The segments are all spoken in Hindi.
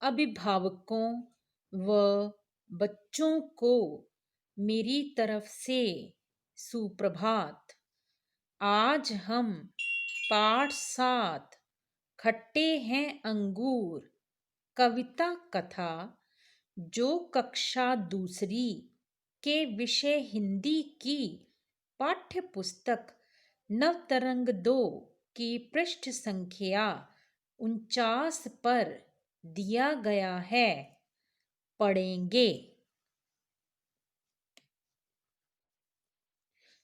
अभिभावकों व बच्चों को मेरी तरफ से सुप्रभात। आज हम पाठ 7 खट्टे हैं अंगूर कविता कथा जो कक्षा दूसरी के विषय हिंदी की पाठ्य पुस्तक नवतरंग 2 की पृष्ठ संख्या 49 पर दिया गया है, पढ़ेंगे।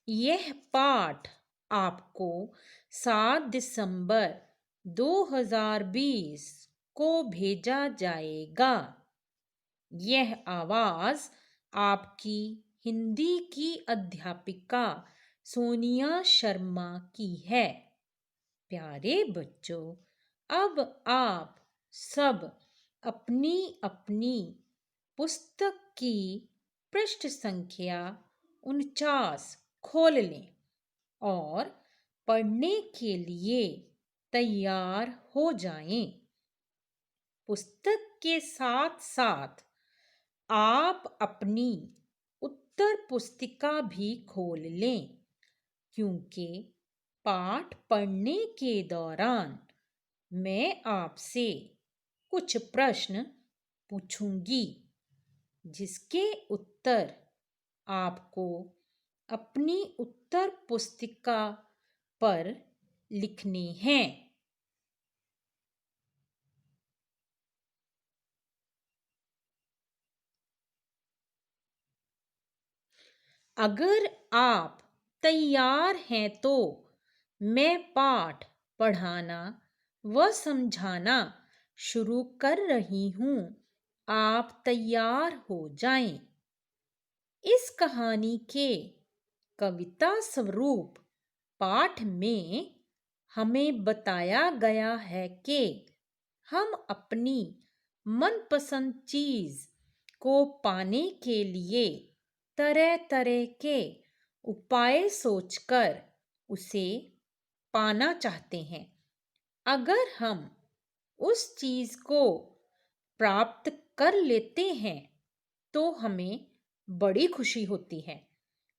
यह पाठ आपको 7 दिसंबर 2020 को भेजा जाएगा। यह आवाज आपकी हिंदी की अध्यापिका सोनिया शर्मा की है। प्यारे बच्चों, अब आप सब अपनी अपनी पुस्तक की पृष्ठ संख्या 49 खोल लें और पढ़ने के लिए तैयार हो जाएं। पुस्तक के साथ साथ आप अपनी उत्तर पुस्तिका भी खोल लें, क्योंकि पाठ पढ़ने के दौरान मैं आपसे कुछ प्रश्न पूछूंगी, जिसके उत्तर आपको अपनी उत्तर पुस्तिका पर लिखने हैं। अगर आप तैयार हैं तो मैं पाठ पढ़ाना व समझाना शुरू कर रही हूँ। आप तैयार हो जाएं। इस कहानी के कविता स्वरूप पाठ में हमें बताया गया है कि हम अपनी मनपसंद चीज को पाने के लिए तरह तरह के उपाय सोचकर उसे पाना चाहते हैं। अगर हम उस चीज को प्राप्त कर लेते हैं तो हमें बड़ी खुशी होती है,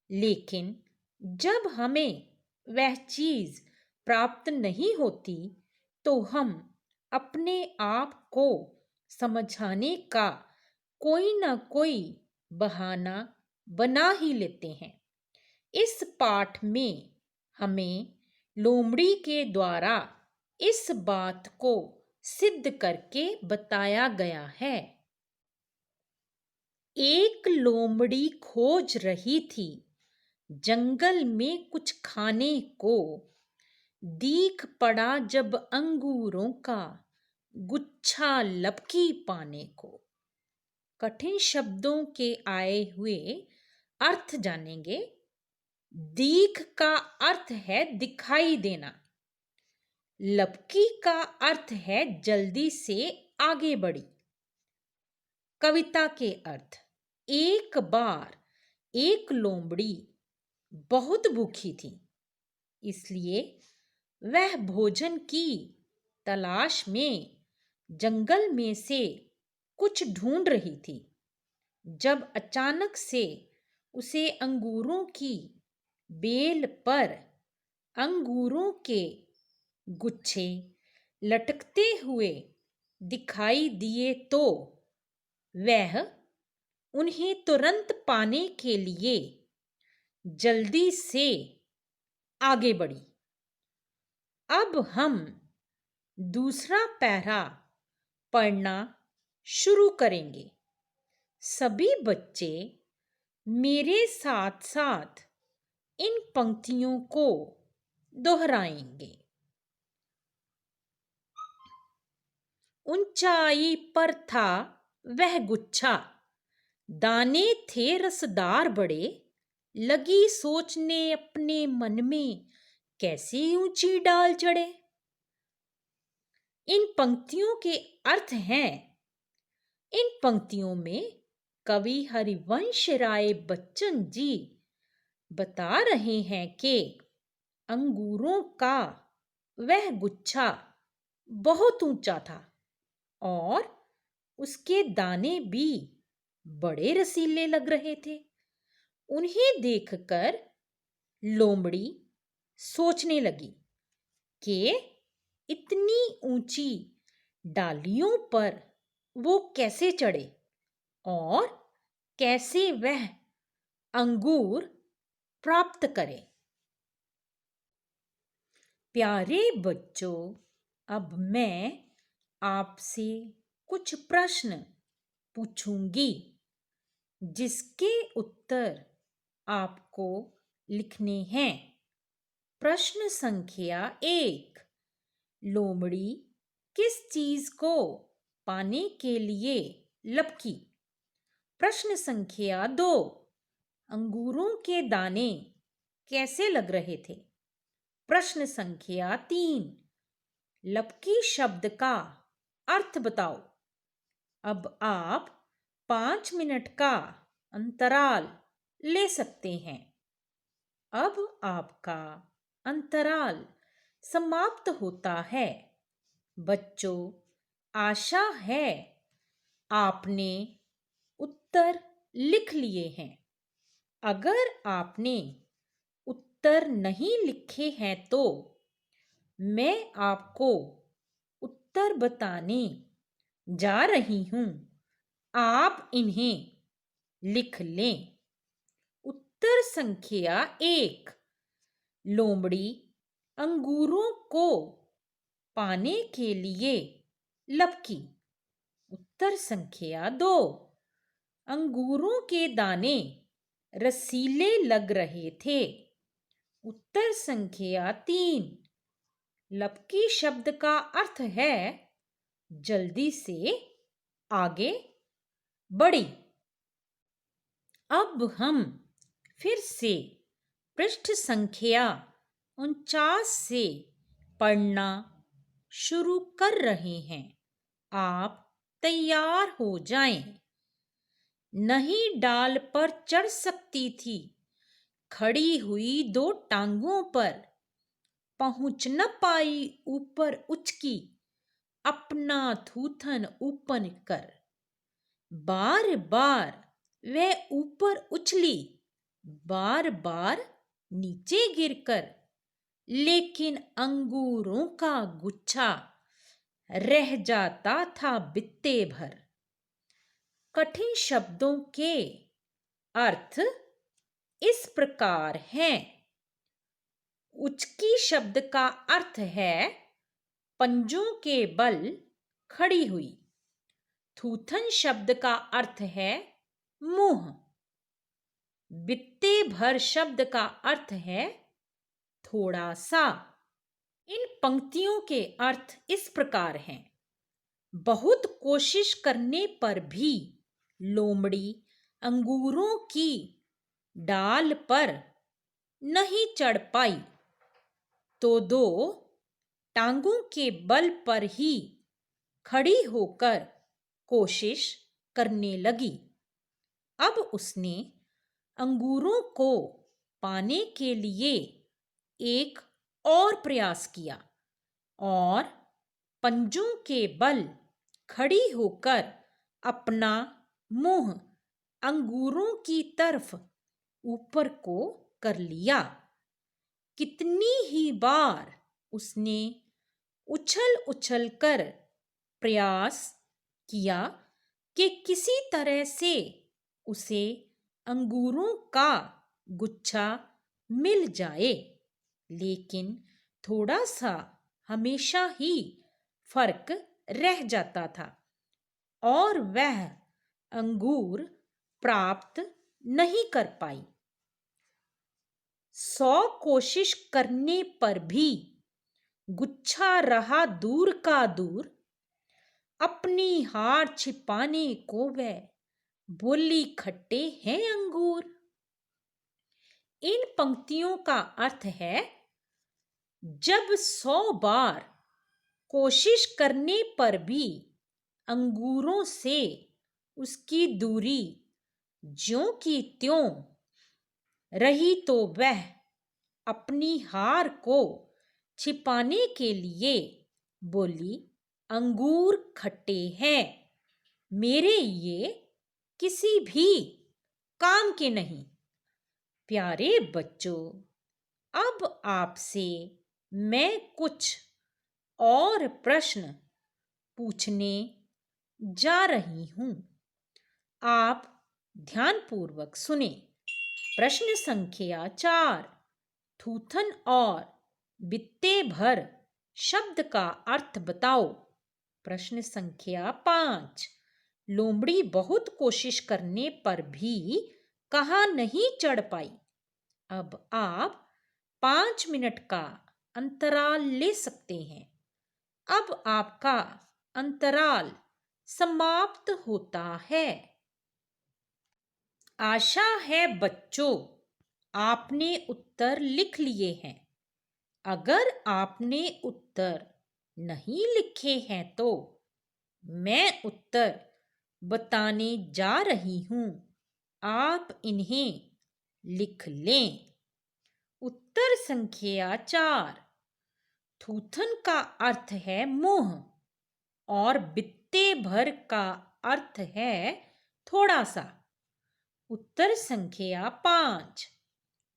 लेकिन जब हमें वह चीज प्राप्त नहीं होती तो हम अपने आप को समझाने का कोई ना कोई बहाना बना ही लेते हैं। इस पाठ में हमें लोमड़ी के द्वारा इस बात को सिद्ध करके बताया गया है। एक लोमड़ी खोज रही थी जंगल में कुछ खाने को। दीख पड़ा जब अंगूरों का गुच्छा लपकी पाने को। कठिन शब्दों के आए हुए अर्थ जानेंगे। दीख का अर्थ है दिखाई देना। लपकी का अर्थ है जल्दी से आगे बढ़ी। कविता के अर्थ। एक बार एक लोमड़ी बहुत भूखी थी, इसलिए वह भोजन की तलाश में जंगल में से कुछ ढूंढ रही थी, जब अचानक से उसे अंगूरों की बेल पर अंगूरों के गुच्छे लटकते हुए दिखाई दिए तो वह उन्हें तुरंत पाने के लिए जल्दी से आगे बढ़ी। अब हम दूसरा पैरा पढ़ना शुरू करेंगे। सभी बच्चे मेरे साथ साथ इन पंक्तियों को दोहराएंगे। ऊंचाई पर था वह गुच्छा, दाने थे रसदार बड़े। लगी सोचने अपने मन में, कैसे ऊंची डाल चढ़े। इन पंक्तियों के अर्थ हैं। इन पंक्तियों में कवि हरिवंश राय बच्चन जी बता रहे हैं कि अंगूरों का वह गुच्छा बहुत ऊंचा था और उसके दाने भी बड़े रसीले लग रहे थे। उन्हें देखकर लोमड़ी सोचने लगी कि इतनी ऊंची डालियों पर वो कैसे चढ़े और कैसे वह अंगूर प्राप्त करे। प्यारे बच्चों, अब मैं आपसे कुछ प्रश्न पूछूंगी जिसके उत्तर आपको लिखने हैं। प्रश्न संख्या 1। लोमड़ी किस चीज को पाने के लिए लपकी? प्रश्न संख्या 2। अंगूरों के दाने कैसे लग रहे थे? प्रश्न संख्या 3। लपकी शब्द का अर्थ बताओ। अब आप 5 मिनट का अंतराल ले सकते हैं। अब आपका अंतराल समाप्त होता है। बच्चों, आशा है आपने उत्तर लिख लिए हैं। अगर आपने उत्तर नहीं लिखे हैं तो मैं आपको उत्तर बताने जा रही हूं। आप इन्हें लिख लें। उत्तर संख्या 1। लोमड़ी अंगूरों को पाने के लिए लपकी। उत्तर संख्या 2। अंगूरों के दाने रसीले लग रहे थे। उत्तर संख्या 3। लपकी शब्द का अर्थ है जल्दी से आगे बढ़ी। अब हम फिर से पृष्ठ संख्या 49 से पढ़ना शुरू कर रहे हैं। आप तैयार हो जाएं। नहीं डाल पर चढ़ सकती थी, खड़ी हुई 2 टांगों पर, पहुंच न पाई ऊपर उचकी, अपना थूथन ऊपन कर। बार बार वह ऊपर उछली, बार बार नीचे गिरकर, लेकिन अंगूरों का गुच्छा रह जाता था बित्ते भर। कठिन शब्दों के अर्थ इस प्रकार हैं। उचकी शब्द का अर्थ है पंजों के बल खड़ी हुई। थूथन शब्द का अर्थ है मुंह। बित्ते भर शब्द का अर्थ है थोड़ा सा। इन पंक्तियों के अर्थ इस प्रकार हैं। बहुत कोशिश करने पर भी लोमड़ी अंगूरों की डाल पर नहीं चढ़ पाई, तो 2 टांगों के बल पर ही खड़ी होकर कोशिश करने लगी। अब उसने अंगूरों को पाने के लिए एक और प्रयास किया और पंजों के बल खड़ी होकर अपना मुंह अंगूरों की तरफ ऊपर को कर लिया। कितनी ही बार उसने उछल उछल कर प्रयास किया कि किसी तरह से उसे अंगूरों का गुच्छा मिल जाए, लेकिन थोड़ा सा हमेशा ही फर्क रह जाता था और वह अंगूर प्राप्त नहीं कर पाई। 100 कोशिश करने पर भी गुच्छा रहा दूर का दूर। अपनी हार छिपाने को वह बोली खट्टे हैं अंगूर। इन पंक्तियों का अर्थ है जब 100 बार कोशिश करने पर भी अंगूरों से उसकी दूरी ज्यों की त्यों रही, तो वह अपनी हार को छिपाने के लिए बोली अंगूर खट्टे हैं। मेरे ये किसी भी काम के नहीं। प्यारे बच्चों, अब आपसे मैं कुछ और प्रश्न पूछने जा रही हूं। आप ध्यानपूर्वक सुने। प्रश्न संख्या 4। थूथन और बित्ते भर शब्द का अर्थ बताओ। प्रश्न संख्या 5। लोमड़ी बहुत कोशिश करने पर भी कहाँ नहीं चढ़ पाई। अब आप 5 मिनट का अंतराल ले सकते हैं। अब आपका अंतराल समाप्त होता है। आशा है बच्चों, आपने उत्तर लिख लिए हैं। अगर आपने उत्तर नहीं लिखे हैं तो मैं उत्तर बताने जा रही हूं। आप इन्हें लिख लें। उत्तर संख्या 4। थूथन का अर्थ है मुंह और बित्ते भर का अर्थ है थोड़ा सा। उत्तर संख्या 5।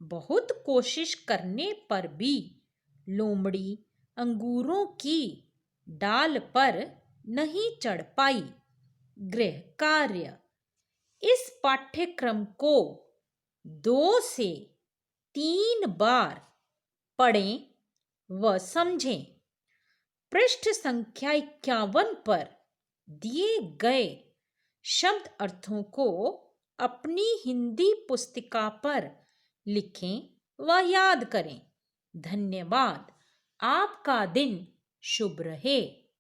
बहुत कोशिश करने पर भी लोमड़ी अंगूरों की डाल पर नहीं चढ़ पाई। गृह कार्य। इस पाठ्यक्रम को 2 से 3 बार पढ़ें व समझें। पृष्ठ संख्या 51 पर दिए गए शब्द अर्थों को अपनी हिंदी पुस्तिका पर लिखें व याद करें। धन्यवाद। आपका दिन शुभ रहे।